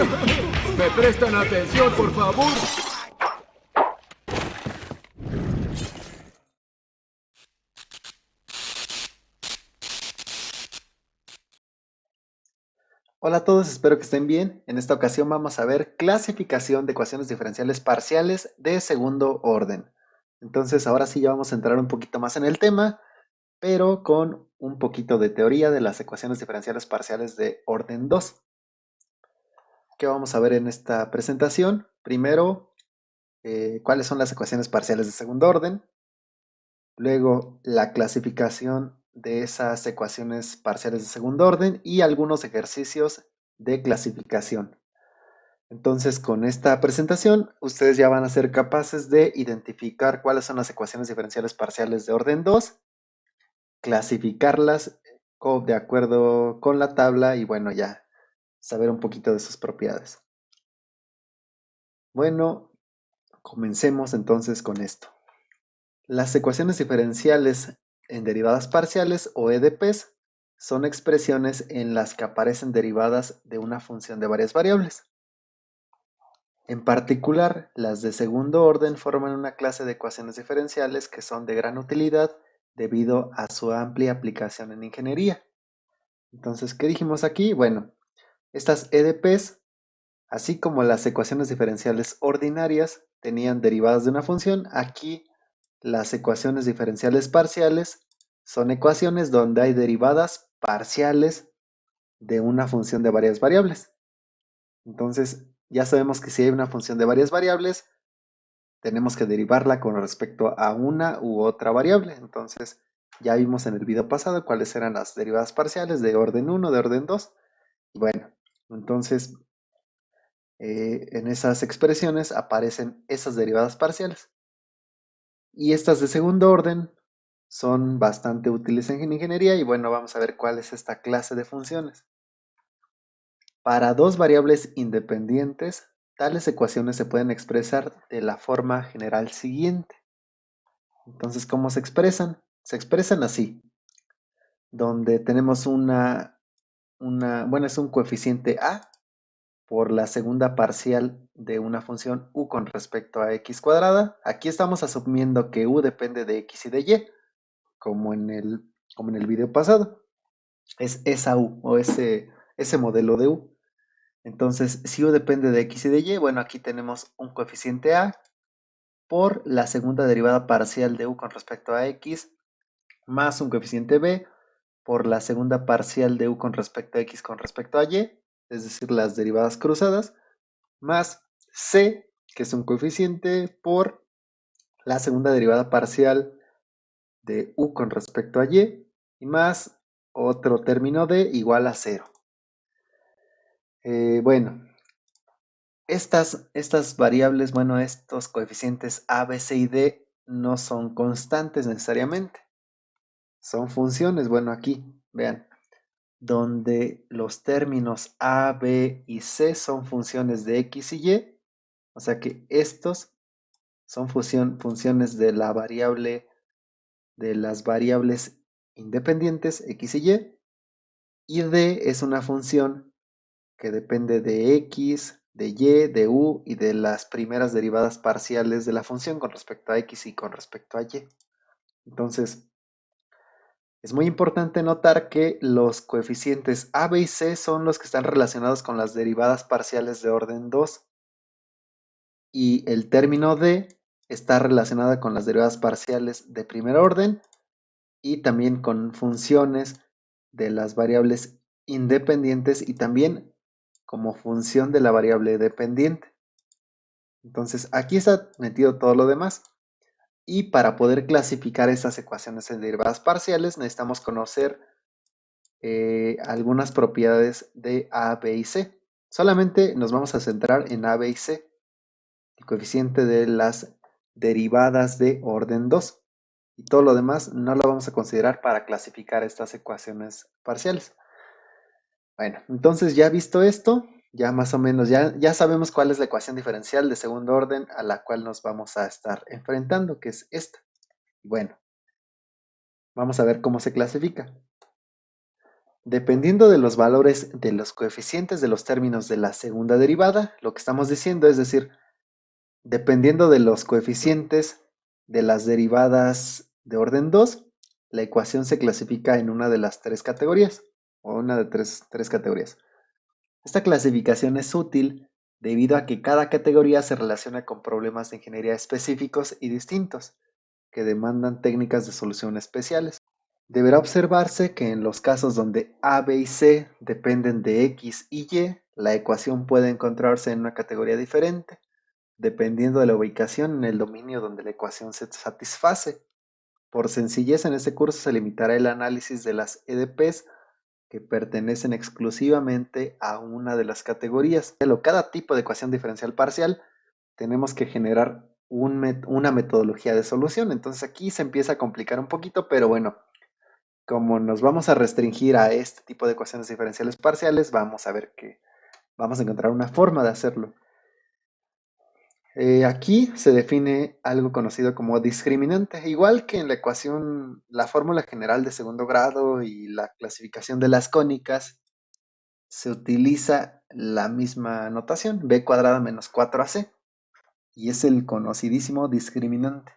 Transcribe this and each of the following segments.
¿Me prestan atención, por favor? Hola a todos, espero que estén bien. En esta ocasión vamos a ver clasificación de ecuaciones diferenciales parciales de segundo orden. Entonces ahora sí ya vamos a entrar un poquito más en el tema, pero con un poquito de teoría de las ecuaciones diferenciales parciales de orden 2. ¿Qué vamos a ver en esta presentación? Primero, cuáles son las ecuaciones parciales de segundo orden. Luego, la clasificación de esas ecuaciones parciales de segundo orden y algunos ejercicios de clasificación. Entonces, con esta presentación, ustedes ya van a ser capaces de identificar cuáles son las ecuaciones diferenciales parciales de orden 2, clasificarlas de acuerdo con la tabla y bueno, ya saber un poquito de sus propiedades. Bueno, comencemos entonces con esto. Las ecuaciones diferenciales en derivadas parciales o EDPs son expresiones en las que aparecen derivadas de una función de varias variables. En particular, las de segundo orden forman una clase de ecuaciones diferenciales que son de gran utilidad debido a su amplia aplicación en ingeniería. Entonces, ¿qué dijimos aquí? Bueno, estas EDPs, así como las ecuaciones diferenciales ordinarias, tenían derivadas de una función. Aquí, las ecuaciones diferenciales parciales son ecuaciones donde hay derivadas parciales de una función de varias variables. Entonces, ya sabemos que si hay una función de varias variables, tenemos que derivarla con respecto a una u otra variable. Entonces, ya vimos en el video pasado cuáles eran las derivadas parciales de orden 1, de orden 2. Y bueno, entonces, en esas expresiones aparecen esas derivadas parciales. Y estas de segundo orden son bastante útiles en ingeniería y bueno, vamos a ver cuál es esta clase de funciones. Para dos variables independientes, tales ecuaciones se pueden expresar de la forma general siguiente. Entonces, ¿cómo se expresan? Se expresan así, donde tenemos bueno, es un coeficiente a por la segunda parcial de una función u con respecto a x cuadrada. Aquí estamos asumiendo que u depende de x y de y, como en el video pasado. Es esa u o ese modelo de u. Entonces, si u depende de x y de y, bueno, aquí tenemos un coeficiente a por la segunda derivada parcial de u con respecto a x más un coeficiente b por la segunda parcial de u con respecto a x con respecto a y, es decir, las derivadas cruzadas, más c, que es un coeficiente, por la segunda derivada parcial de u con respecto a y más otro término d igual a 0. Bueno, estas variables, bueno, estos coeficientes a, b, c y d no son constantes necesariamente, son funciones. Bueno, aquí, vean, donde los términos a, b y c son funciones de x y y, o sea que estos son funciones de las variables independientes x y d es una función que depende de x, de y, de u y de las primeras derivadas parciales de la función con respecto a x y con respecto a y. Entonces, es muy importante notar que los coeficientes a, b y c son los que están relacionados con las derivadas parciales de orden 2 y el término d está relacionado con las derivadas parciales de primer orden y también con funciones de las variables independientes y también como función de la variable dependiente. Entonces aquí está metido todo lo demás. Y para poder clasificar estas ecuaciones en derivadas parciales necesitamos conocer algunas propiedades de A, B y C. Solamente nos vamos a centrar en A, B y C, el coeficiente de las derivadas de orden 2. Y todo lo demás no lo vamos a considerar para clasificar estas ecuaciones parciales. Bueno, entonces ya visto esto, ya más o menos ya sabemos cuál es la ecuación diferencial de segundo orden a la cual nos vamos a estar enfrentando, que es esta. Bueno, vamos a ver cómo se clasifica. Dependiendo de los valores de los coeficientes de los términos de la segunda derivada, lo que estamos diciendo es decir, dependiendo de los coeficientes de las derivadas de orden 2, la ecuación se clasifica en una de las tres categorías, o una de tres categorías. Esta clasificación es útil debido a que cada categoría se relaciona con problemas de ingeniería específicos y distintos, que demandan técnicas de solución especiales. Deberá observarse que en los casos donde A, B y C dependen de X y Y, la ecuación puede encontrarse en una categoría diferente, dependiendo de la ubicación en el dominio donde la ecuación se satisface. Por sencillez, en este curso se limitará el análisis de las EDPs que pertenecen exclusivamente a una de las categorías. Cada tipo de ecuación diferencial parcial tenemos que generar una metodología de solución. Entonces aquí se empieza a complicar un poquito, pero bueno, como nos vamos a restringir a este tipo de ecuaciones diferenciales parciales, vamos a ver que vamos a encontrar una forma de hacerlo. Aquí se define algo conocido como discriminante, igual que en la ecuación, la fórmula general de segundo grado y la clasificación de las cónicas, se utiliza la misma notación, b cuadrada menos 4ac, y es el conocidísimo discriminante.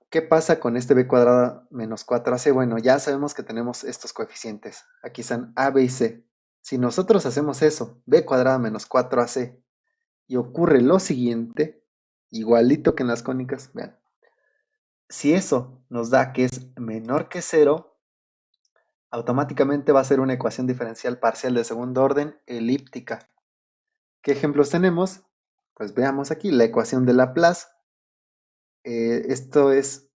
¿Qué pasa con este b cuadrada menos 4ac? Bueno, ya sabemos que tenemos estos coeficientes. Aquí están a, b y c. Si nosotros hacemos eso, b cuadrada menos 4ac, y ocurre lo siguiente, igualito que en las cónicas, vean. Si eso nos da que es menor que 0, automáticamente va a ser una ecuación diferencial parcial de segundo orden elíptica. ¿Qué ejemplos tenemos? Pues veamos aquí la ecuación de Laplace. Esto es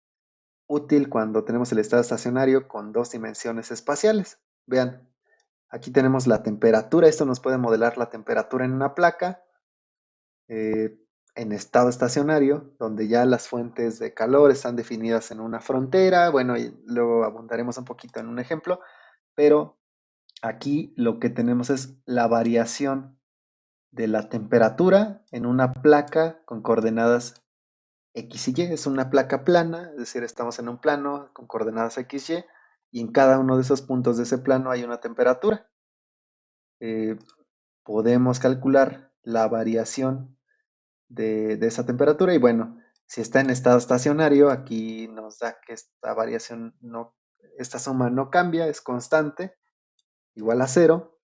útil cuando tenemos el estado estacionario con dos dimensiones espaciales. Vean, aquí tenemos la temperatura. Esto nos puede modelar la temperatura en una placa en estado estacionario, donde ya las fuentes de calor están definidas en una frontera. Bueno, y luego abundaremos un poquito en un ejemplo, pero aquí lo que tenemos es la variación de la temperatura en una placa con coordenadas X y Y. Es una placa plana, es decir, estamos en un plano con coordenadas X, y en cada uno de esos puntos de ese plano hay una temperatura. Podemos calcular la variación de esa temperatura y bueno, si está en estado estacionario, aquí nos da que esta variación no, esta suma no cambia, es constante, igual a 0,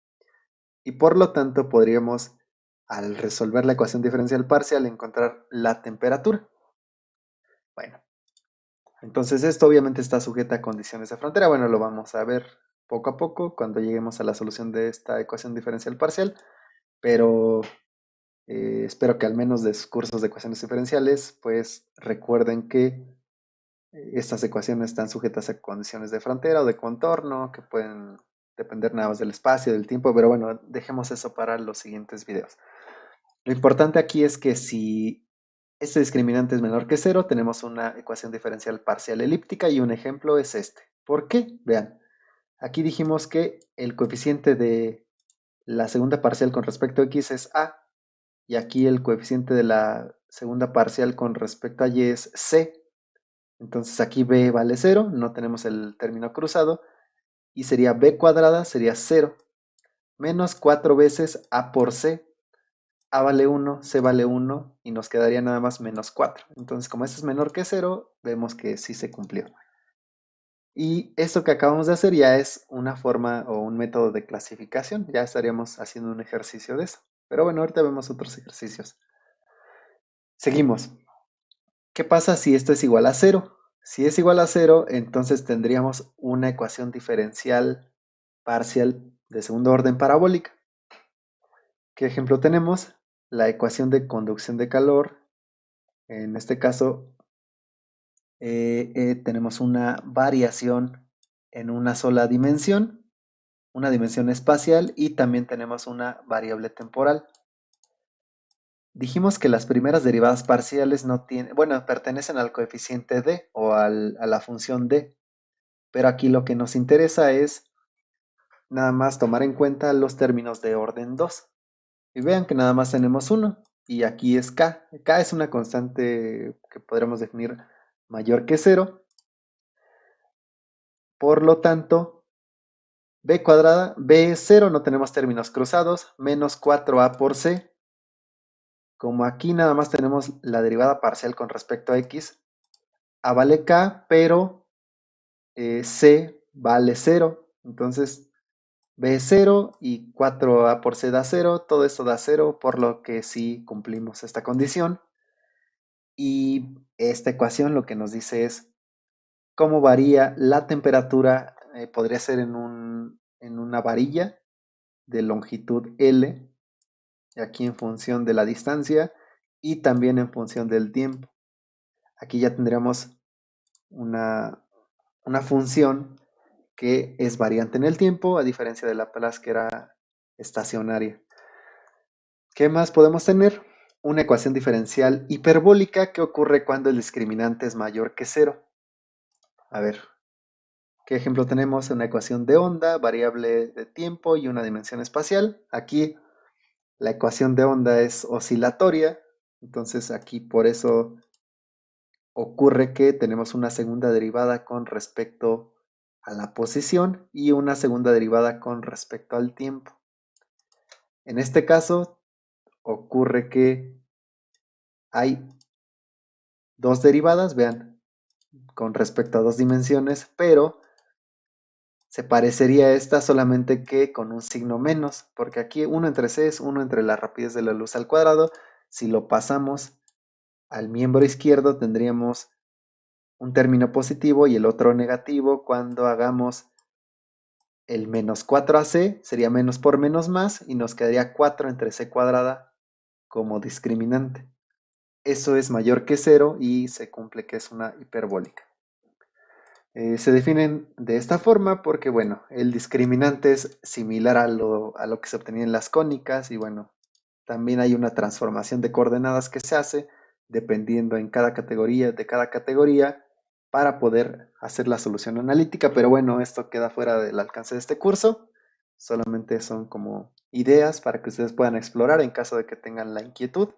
y por lo tanto podríamos, al resolver la ecuación diferencial parcial, encontrar la temperatura. Bueno, entonces esto obviamente está sujeto a condiciones de frontera. Bueno, lo vamos a ver poco a poco cuando lleguemos a la solución de esta ecuación diferencial parcial, pero espero que al menos de sus cursos de ecuaciones diferenciales, pues recuerden que estas ecuaciones están sujetas a condiciones de frontera o de contorno, que pueden depender nada más del espacio, del tiempo, pero bueno, dejemos eso para los siguientes videos. Lo importante aquí es que si este discriminante es menor que 0, tenemos una ecuación diferencial parcial elíptica y un ejemplo es este. ¿Por qué? Vean, aquí dijimos que el coeficiente de la segunda parcial con respecto a x es a, y aquí el coeficiente de la segunda parcial con respecto a y es c. Entonces aquí b vale 0, no tenemos el término cruzado, y sería b cuadrada, sería 0, menos 4 veces a por c. A vale 1, C vale 1 y nos quedaría nada más menos 4. Entonces, como esto es menor que 0, vemos que sí se cumplió. Y esto que acabamos de hacer ya es una forma o un método de clasificación. Ya estaríamos haciendo un ejercicio de eso. Pero bueno, ahorita vemos otros ejercicios. Seguimos. ¿Qué pasa si esto es igual a 0? Si es igual a 0, entonces tendríamos una ecuación diferencial parcial de segundo orden parabólica. ¿Qué ejemplo tenemos? La ecuación de conducción de calor. En este caso, tenemos una variación en una sola dimensión, una dimensión espacial, y también tenemos una variable temporal. Dijimos que las primeras derivadas parciales no tienen, bueno, pertenecen al coeficiente d o a la función d, pero aquí lo que nos interesa es nada más tomar en cuenta los términos de orden 2. Y vean que nada más tenemos uno, y aquí es k. K es una constante que podremos definir mayor que 0. Por lo tanto, b cuadrada, b es 0, no tenemos términos cruzados, menos 4a por c. Como aquí nada más tenemos la derivada parcial con respecto a x, a vale k, pero c vale 0. Entonces b es 0 y 4a por c da 0, todo esto da 0, por lo que sí cumplimos esta condición. Y esta ecuación lo que nos dice es cómo varía la temperatura, podría ser en una varilla de longitud L, aquí en función de la distancia y también en función del tiempo. Aquí ya tendríamos una función que es variante en el tiempo, a diferencia de Laplace que era estacionaria. ¿Qué más podemos tener? Una ecuación diferencial hiperbólica que ocurre cuando el discriminante es mayor que 0. A ver, ¿qué ejemplo tenemos? Una ecuación de onda, variable de tiempo y una dimensión espacial. Aquí la ecuación de onda es oscilatoria, entonces aquí por eso ocurre que tenemos una segunda derivada con respecto a la posición y una segunda derivada con respecto al tiempo. En este caso ocurre que hay dos derivadas, vean, con respecto a dos dimensiones, pero se parecería a esta solamente que con un signo menos, porque aquí 1 entre c es 1 entre la rapidez de la luz al cuadrado. Si lo pasamos al miembro izquierdo tendríamos un término positivo y el otro negativo. Cuando hagamos el menos 4ac sería menos por menos más y nos quedaría 4 entre c cuadrada como discriminante. Eso es mayor que 0 y se cumple que es una hiperbólica. Se definen de esta forma porque, bueno, el discriminante es similar a lo que se obtenía en las cónicas y, bueno, también hay una transformación de coordenadas que se hace dependiendo en cada categoría, de cada categoría, para poder hacer la solución analítica, pero bueno, esto queda fuera del alcance de este curso. Solamente son como ideas para que ustedes puedan explorar en caso de que tengan la inquietud.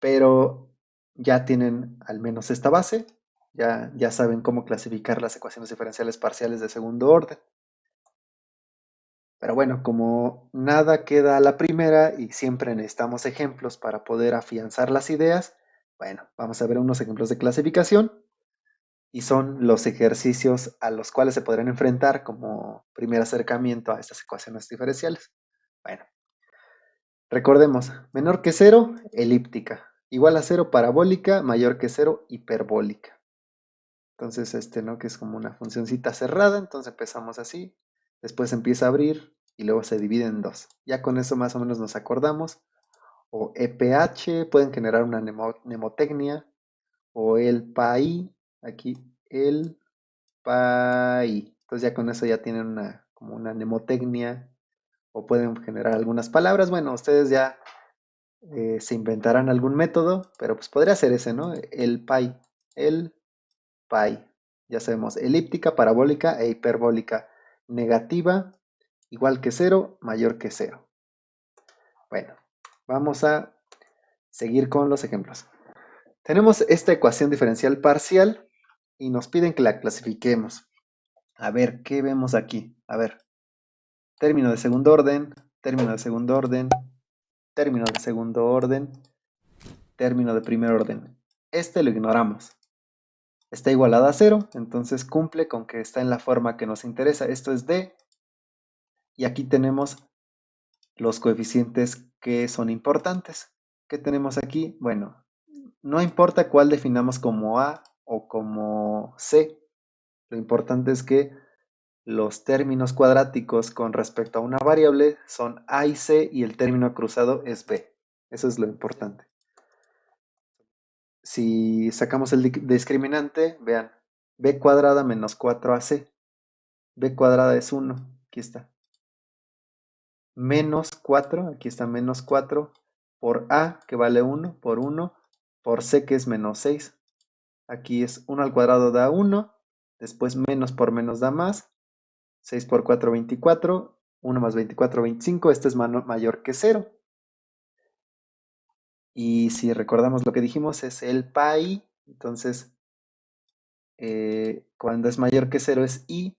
Pero ya tienen al menos esta base, ya saben cómo clasificar las ecuaciones diferenciales parciales de segundo orden. Pero bueno, como nada queda a la primera y siempre necesitamos ejemplos para poder afianzar las ideas, bueno, vamos a ver unos ejemplos de clasificación y son los ejercicios a los cuales se podrán enfrentar como primer acercamiento a estas ecuaciones diferenciales. Bueno, recordemos, menor que 0, elíptica, igual a 0, parabólica, mayor que 0, hiperbólica. Entonces, ¿no? Que es como una funcioncita cerrada, entonces empezamos así, después empieza a abrir y luego se divide en dos. Ya con eso más o menos nos acordamos. O EPH, pueden generar una mnemotecnia, o el PAI, aquí el PAI. Entonces ya con eso ya tienen como una mnemotecnia, o pueden generar algunas palabras. Bueno, ustedes ya se inventarán algún método, pero pues podría ser ese, ¿no? El PAI. Ya sabemos, elíptica, parabólica e hiperbólica. Negativa, igual que 0, mayor que 0. Bueno, vamos a seguir con los ejemplos. Tenemos esta ecuación diferencial parcial y nos piden que la clasifiquemos. A ver, ¿qué vemos aquí? A ver, término de segundo orden, término de segundo orden, término de segundo orden, término de primer orden. Este lo ignoramos. Está igualada a 0, entonces cumple con que está en la forma que nos interesa. Esto es d. Y aquí tenemos los coeficientes que son importantes. ¿Qué tenemos aquí? Bueno, no importa cuál definamos como a o como c. Lo importante es que los términos cuadráticos con respecto a una variable son a y c y el término cruzado es b. Eso es lo importante. Si sacamos el discriminante, vean, b cuadrada menos 4ac. B cuadrada es 1, aquí está. Menos 4, aquí está menos 4, por a, que vale 1, por c, que es menos 6. Aquí es 1 al cuadrado da 1, después menos por menos da más, 6 por 4, 24, 1 más 24, 25, este es mayor que 0. Y si recordamos lo que dijimos, es el pi, entonces cuando es mayor que 0 es i,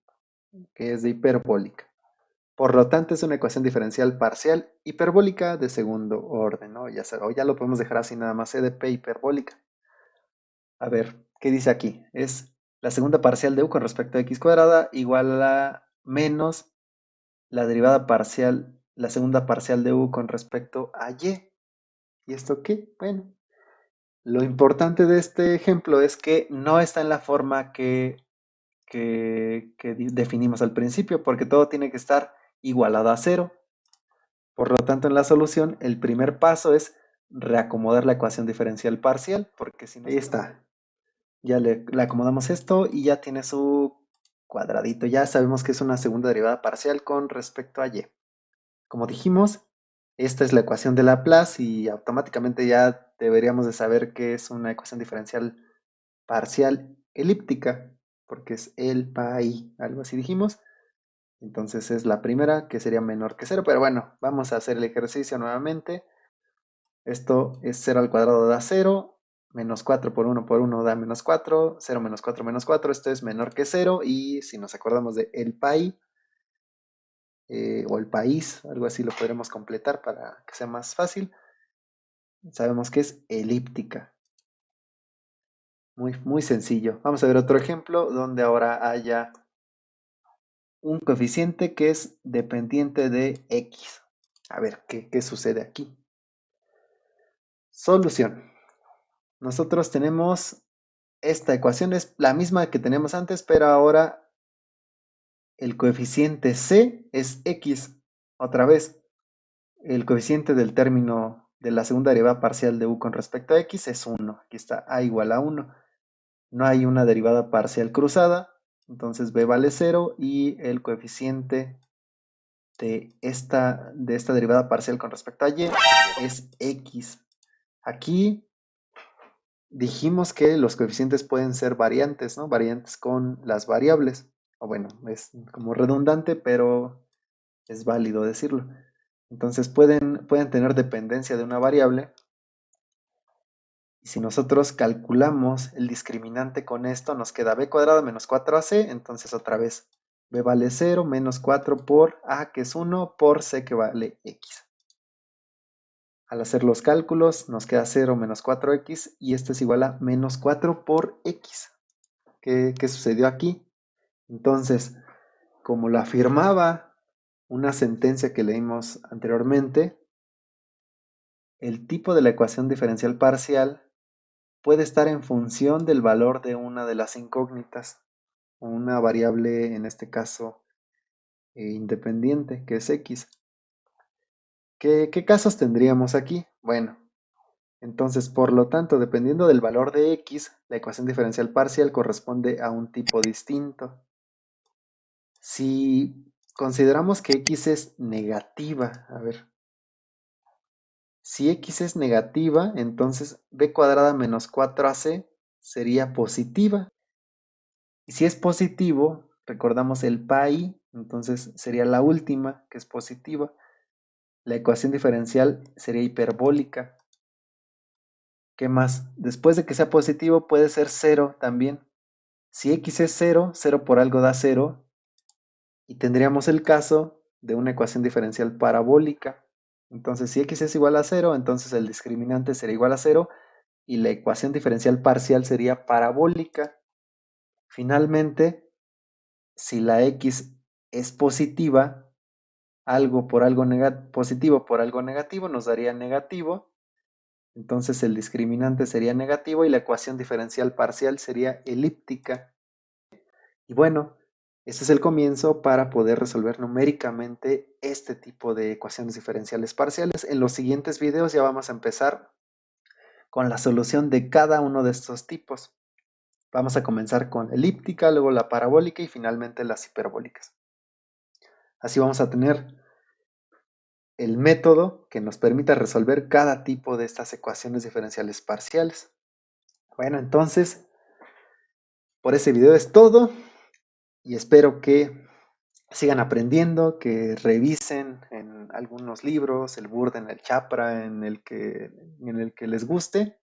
que es de hiperbólica. Por lo tanto, es una ecuación diferencial parcial hiperbólica de segundo orden, ¿no? O ya lo podemos dejar así nada más, e de p hiperbólica. A ver, ¿qué dice aquí? Es la segunda parcial de u con respecto a x cuadrada igual a menos la derivada parcial, la segunda parcial de u con respecto a y. ¿Y esto qué? Bueno, lo importante de este ejemplo es que no está en la forma que definimos al principio, porque todo tiene que estar igualado a cero. Por lo tanto, en la solución, el primer paso es reacomodar la ecuación diferencial parcial, porque si no... Ahí está. Ya le acomodamos esto y ya tiene su cuadradito. Ya sabemos que es una segunda derivada parcial con respecto a y. Como dijimos, esta es la ecuación de Laplace y automáticamente ya deberíamos de saber que es una ecuación diferencial parcial elíptica, porque es el pi, algo así dijimos. Entonces es la primera, que sería menor que cero, pero bueno, vamos a hacer el ejercicio nuevamente. Esto es 0 al cuadrado da 0, menos 4 por 1 da menos 4, 0 menos 4, esto es menor que 0, y si nos acordamos de el pi, o el país, algo así lo podremos completar para que sea más fácil, sabemos que es elíptica. Muy, muy sencillo. Vamos a ver otro ejemplo donde ahora haya un coeficiente que es dependiente de x. A ver, ¿qué sucede aquí? Solución. Nosotros tenemos esta ecuación, es la misma que teníamos antes, pero ahora el coeficiente c es x. Otra vez, el coeficiente del término de la segunda derivada parcial de u con respecto a x es 1. Aquí está a igual a 1. No hay una derivada parcial cruzada, entonces b vale 0 y el coeficiente de esta derivada parcial con respecto a y es x. Aquí dijimos que los coeficientes pueden ser variantes, ¿no? Variantes con las variables. O bueno, es como redundante, pero es válido decirlo. Entonces pueden tener dependencia de una variable. Y si nosotros calculamos el discriminante con esto, nos queda b cuadrado menos 4ac. Entonces otra vez, b vale 0 menos 4 por a, que es 1, por c, que vale x. Al hacer los cálculos, nos queda 0 menos 4x y esto es igual a menos 4 por x. ¿Qué sucedió aquí? Entonces, como lo afirmaba una sentencia que leímos anteriormente, el tipo de la ecuación diferencial parcial puede estar en función del valor de una de las incógnitas, o una variable, en este caso, independiente, que es x. ¿Qué casos tendríamos aquí? Bueno, entonces, por lo tanto, dependiendo del valor de x, la ecuación diferencial parcial corresponde a un tipo distinto. Si consideramos que x es negativa, a ver, si x es negativa, entonces b cuadrada menos 4ac sería positiva. Y si es positivo, recordamos el pi, entonces sería la última, que es positiva. La ecuación diferencial sería hiperbólica. ¿Qué más? Después de que sea positivo, puede ser cero también. Si x es cero, cero por algo da cero, y tendríamos el caso de una ecuación diferencial parabólica. Entonces, si x es igual a cero, entonces el discriminante sería igual a cero y la ecuación diferencial parcial sería parabólica. Finalmente, si la x es positiva, algo por algo positivo por algo negativo nos daría negativo. Entonces el discriminante sería negativo y la ecuación diferencial parcial sería elíptica. Y bueno, este es el comienzo para poder resolver numéricamente este tipo de ecuaciones diferenciales parciales. En los siguientes videos ya vamos a empezar con la solución de cada uno de estos tipos. Vamos a comenzar con elíptica, luego la parabólica y finalmente las hiperbólicas. Así vamos a tener el método que nos permita resolver cada tipo de estas ecuaciones diferenciales parciales. Bueno, entonces, por ese video es todo y espero que sigan aprendiendo, que revisen en algunos libros, el Burden, el Chapra, en el que les guste,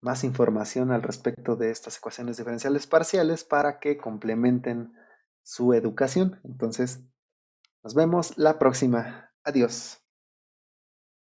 más información al respecto de estas ecuaciones diferenciales parciales para que complementen su educación. Entonces, nos vemos la próxima. Adiós.